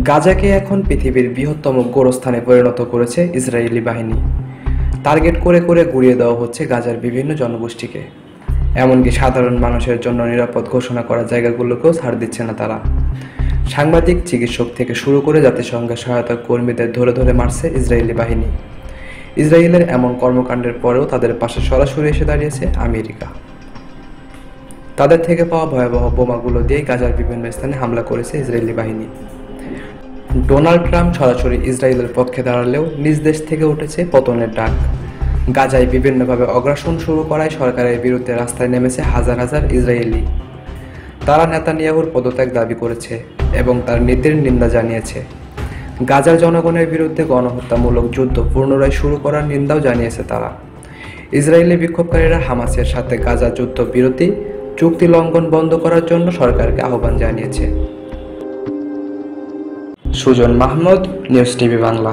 গাজাকে এখন পৃথিবীর বৃহত্তম গোরস্থানে পরিণত করেছে ইসরায়েলি বাহিনী। টার্গেট করে করে গুঁড়িয়ে দেওয়া হচ্ছে গাজার বিভিন্ন জনগোষ্ঠীকে। এমনকি সাধারণ মানুষের জন্য নিরাপদ ঘোষণা করা জায়গাগুলোকেও ছাড় দিচ্ছে না তারা। সাংবাদিক, চিকিৎসক থেকে শুরু করে জাতিসংঘের সহায়তা কর্মীদের ধরে ধরে মারছে ইসরায়েলি বাহিনী। ইসরায়েলের এমন কর্মকাণ্ডের পরেও তাদের পাশে সরাসরি এসে দাঁড়িয়েছে আমেরিকা। তাদের থেকে পাওয়া ভয়াবহ বোমাগুলো দিয়ে গাজার বিভিন্ন স্থানে হামলা করেছে ইসরায়েলি বাহিনী। ডোনাল্ড ট্রাম্প সরাসরি ইসরায়েলের পক্ষে দাঁড়ালেও নিজ দেশ থেকে উঠেছে পতনের ডাক। গাজায় বিভিন্নভাবে অগ্রাসন শুরু করায় সরকারের বিরুদ্ধে রাস্তায় নেমেছে হাজার হাজার ইসরায়েলি। তারা নেতানিয়াহুর পদত্যাগ দাবি করেছে এবং তার নীতির নিন্দা জানিয়েছে। গাজার জনগণের বিরুদ্ধে গণহত্যামূলক যুদ্ধ পুনরায় শুরু করার নিন্দাও জানিয়েছে তারা। ইসরায়েলি বিক্ষোভকারীরা হামাসের সাথে গাজা যুদ্ধ বিরতি চুক্তি লঙ্ঘন বন্ধ করার জন্য সরকারকে আহ্বান জানিয়েছে। Sujan Mahmud, news TV Bangla.